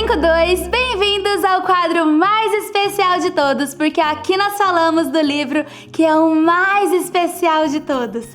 5-2, bem-vindos ao quadro mais especial de todos, porque aqui nós falamos do livro que é o mais especial de todos.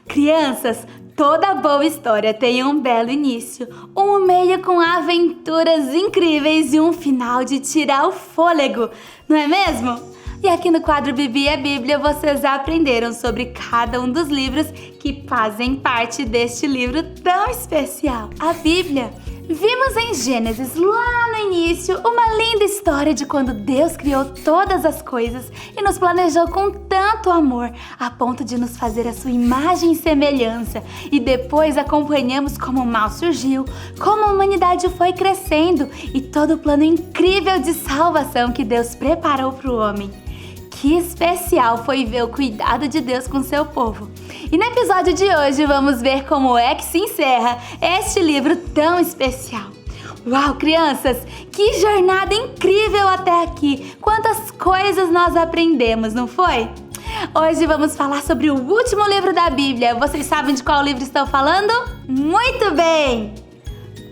Crianças, toda boa história tem um belo início, um meio com aventuras incríveis e um final de tirar o fôlego, não é mesmo? E aqui no quadro Bibi é Bíblia, vocês aprenderam sobre cada um dos livros que fazem parte deste livro tão especial, a Bíblia. Vimos em Gênesis, lá no início, uma linda história de quando Deus criou todas as coisas e nos planejou com tanto amor, a ponto de nos fazer a sua imagem e semelhança. E depois acompanhamos como o mal surgiu, como a humanidade foi crescendo e todo o plano incrível de salvação que Deus preparou para o homem. Que especial foi ver o cuidado de Deus com seu povo. E no episódio de hoje vamos ver como é que se encerra este livro tão especial. Uau, crianças, que jornada incrível até aqui! Quantas coisas nós aprendemos, não foi? Hoje vamos falar sobre o último livro da Bíblia. Vocês sabem de qual livro estou falando? Muito bem!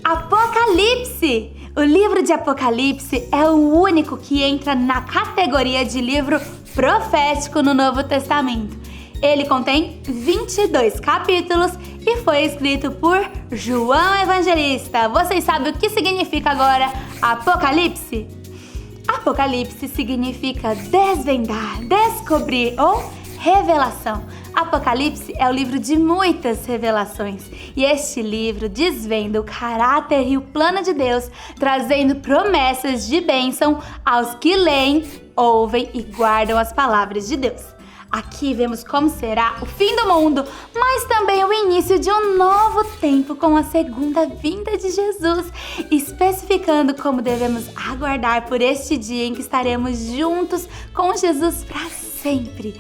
Apocalipse! O livro de Apocalipse é o único que entra na categoria de livro profético no Novo Testamento. Ele contém 22 capítulos e foi escrito por João Evangelista. Vocês sabem o que significa agora Apocalipse? Apocalipse significa desvendar, descobrir ou revelação. Apocalipse é o livro de muitas revelações e este livro desvenda o caráter e o plano de Deus, trazendo promessas de bênção aos que leem, ouvem e guardam as palavras de Deus. Aqui vemos como será o fim do mundo, mas também o início de um novo tempo com a segunda vinda de Jesus, especificando como devemos aguardar por este dia em que estaremos juntos com Jesus para sempre.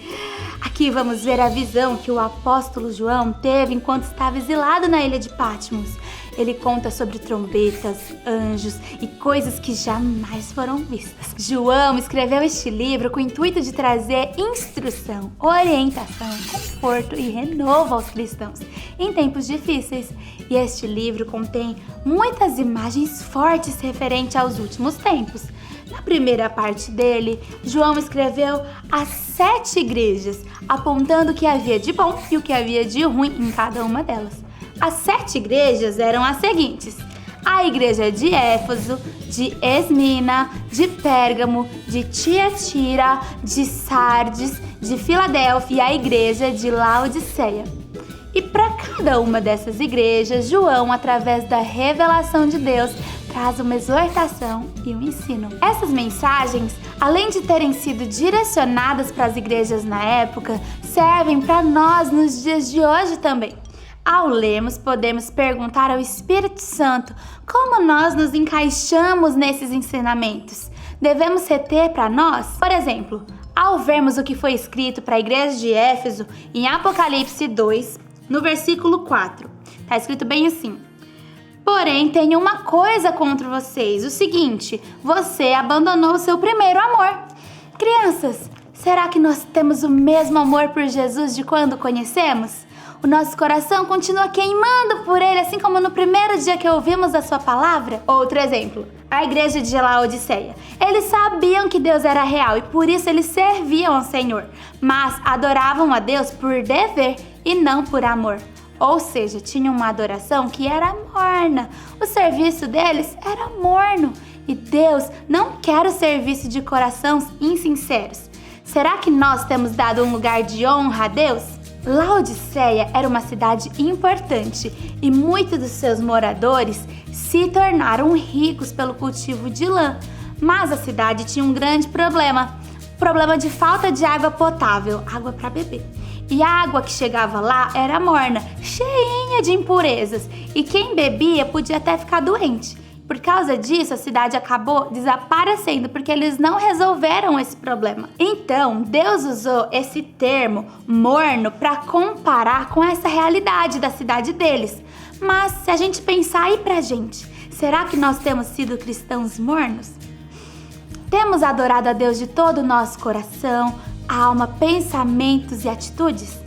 Aqui vamos ver a visão que o apóstolo João teve enquanto estava exilado na ilha de Patmos. Ele conta sobre trombetas, anjos e coisas que jamais foram vistas. João escreveu este livro com o intuito de trazer instrução, orientação, conforto e renovo aos cristãos em tempos difíceis. E este livro contém muitas imagens fortes referentes aos últimos tempos. Na primeira parte dele, João escreveu as 7 igrejas, apontando o que havia de bom e o que havia de ruim em cada uma delas. As 7 igrejas eram as seguintes: a igreja de Éfeso, de Esmina, de Pérgamo, de Tiatira, de Sardes, de Filadélfia e a igreja de Laodiceia. E para cada uma dessas igrejas, João, através da revelação de Deus, traz uma exortação e um ensino. Essas mensagens, além de terem sido direcionadas para as igrejas na época, servem para nós nos dias de hoje também. Ao lermos, podemos perguntar ao Espírito Santo como nós nos encaixamos nesses ensinamentos. Devemos reter para nós? Por exemplo, ao vermos o que foi escrito para a igreja de Éfeso em Apocalipse 2, no versículo 4, está escrito bem assim: porém, tenho uma coisa contra vocês, o seguinte: você abandonou o seu primeiro amor. Crianças, será que nós temos o mesmo amor por Jesus de quando o conhecemos? O nosso coração continua queimando por ele, assim como no primeiro dia que ouvimos a sua palavra? Outro exemplo, a igreja de Laodiceia. Eles sabiam que Deus era real e por isso eles serviam ao Senhor, mas adoravam a Deus por dever e não por amor. Ou seja, tinham uma adoração que era morna. O serviço deles era morno. E Deus não quer o serviço de corações insinceros. Será que nós temos dado um lugar de honra a Deus? Laodiceia era uma cidade importante e muitos dos seus moradores se tornaram ricos pelo cultivo de lã. Mas a cidade tinha um grande problema de falta de água potável, água para beber. E a água que chegava lá era morna, cheinha de impurezas, e quem bebia podia até ficar doente. Por causa disso, a cidade acabou desaparecendo, porque eles não resolveram esse problema. Então, Deus usou esse termo morno para comparar com essa realidade da cidade deles. Mas se a gente pensar aí pra gente, será que nós temos sido cristãos mornos? Temos adorado a Deus de todo o nosso coração, alma, pensamentos e atitudes?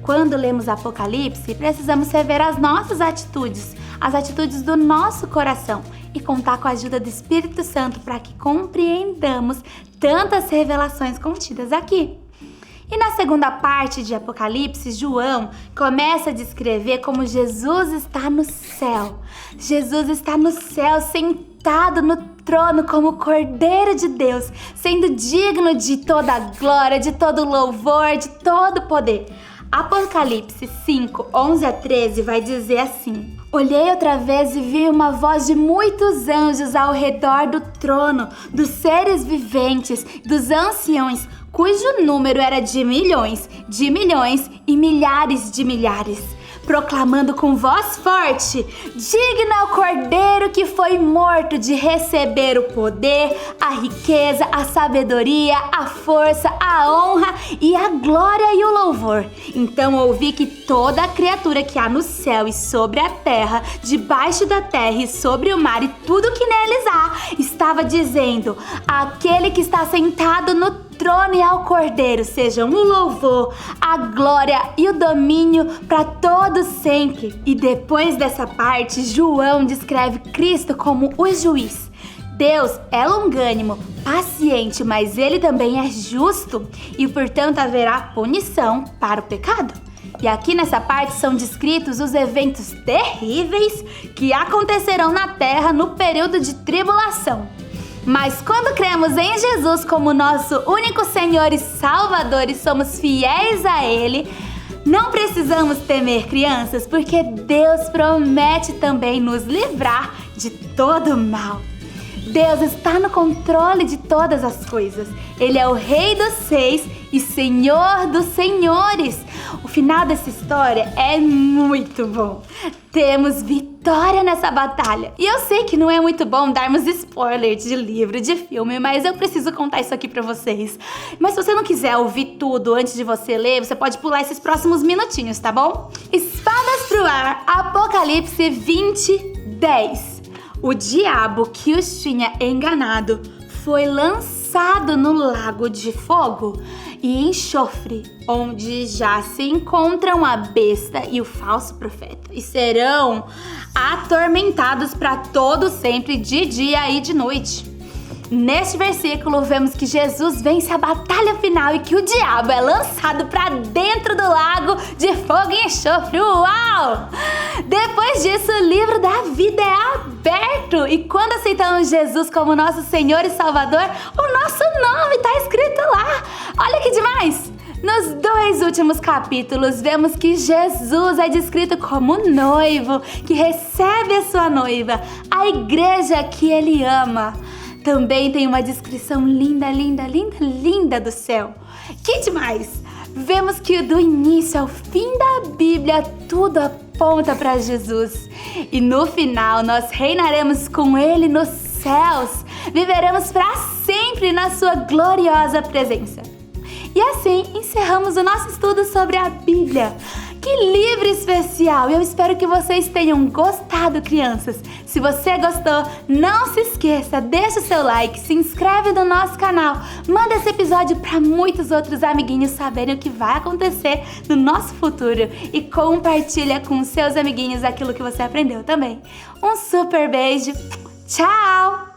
Quando lemos Apocalipse, precisamos rever as nossas atitudes, as atitudes do nosso coração e contar com a ajuda do Espírito Santo para que compreendamos tantas revelações contidas aqui. E na segunda parte de Apocalipse, João começa a descrever como Jesus está no céu. Jesus está no céu, sentado no trono como Cordeiro de Deus, sendo digno de toda a glória, de todo louvor, de todo poder. Apocalipse 5, 11 a 13 vai dizer assim: Olhei outra vez e vi uma voz de muitos anjos ao redor do trono, dos seres viventes, dos anciões, cujo número era de milhões e milhares de milhares, proclamando com voz forte: digno é o Cordeiro que foi morto de receber o poder, a riqueza, a sabedoria, a força, a honra e a glória e o louvor. Então ouvi que toda a criatura que há no céu e sobre a terra, debaixo da terra e sobre o mar e tudo que neles há, estava dizendo: aquele que está sentado no trono e ao Cordeiro sejam o louvor, a glória e o domínio para todos sempre. E depois dessa parte, João descreve Cristo como o juiz. Deus é longânimo, paciente, mas ele também é justo e, portanto, haverá punição para o pecado. E aqui nessa parte são descritos os eventos terríveis que acontecerão na terra no período de tribulação. Mas quando cremos em Jesus como nosso único Senhor e Salvador e somos fiéis a Ele, não precisamos temer, crianças, porque Deus promete também nos livrar de todo mal. Deus está no controle de todas as coisas. Ele é o Rei dos Reis e Senhor dos Senhores. O final dessa história é muito bom. Temos vitória nessa batalha. E eu sei que não é muito bom darmos spoiler de livro, de filme, mas eu preciso contar isso aqui pra vocês. Mas se você não quiser ouvir tudo antes de você ler, você pode pular esses próximos minutinhos, tá bom? Espadas pro ar, Apocalipse 20:10. O diabo que os tinha enganado foi lançado no lago de fogo e enxofre, onde já se encontram a besta e o falso profeta, e serão atormentados para todo sempre, de dia e de noite. Neste versículo, vemos que Jesus vence a batalha final e que o diabo é lançado para dentro do lago de fogo e enxofre. Uau! Depois disso, o livro da vida é aberto e quando aceitamos Jesus como nosso Senhor e Salvador, o nosso nome está escrito lá. Olha que demais! Nos 2 últimos capítulos, vemos que Jesus é descrito como noivo, que recebe a sua noiva, a igreja que ele ama. Também tem uma descrição linda, linda, linda, linda do céu. Que demais! Vemos que do início ao fim da Bíblia, tudo aponta para Jesus. E no final, nós reinaremos com Ele nos céus. Viveremos para sempre na sua gloriosa presença. E assim, encerramos o nosso estudo sobre a Bíblia. Que livro especial! Eu espero que vocês tenham gostado, crianças. Se você gostou, não se esqueça, deixa o seu like, se inscreve no nosso canal, manda esse episódio para muitos outros amiguinhos saberem o que vai acontecer no nosso futuro e compartilha com seus amiguinhos aquilo que você aprendeu também. Um super beijo, tchau!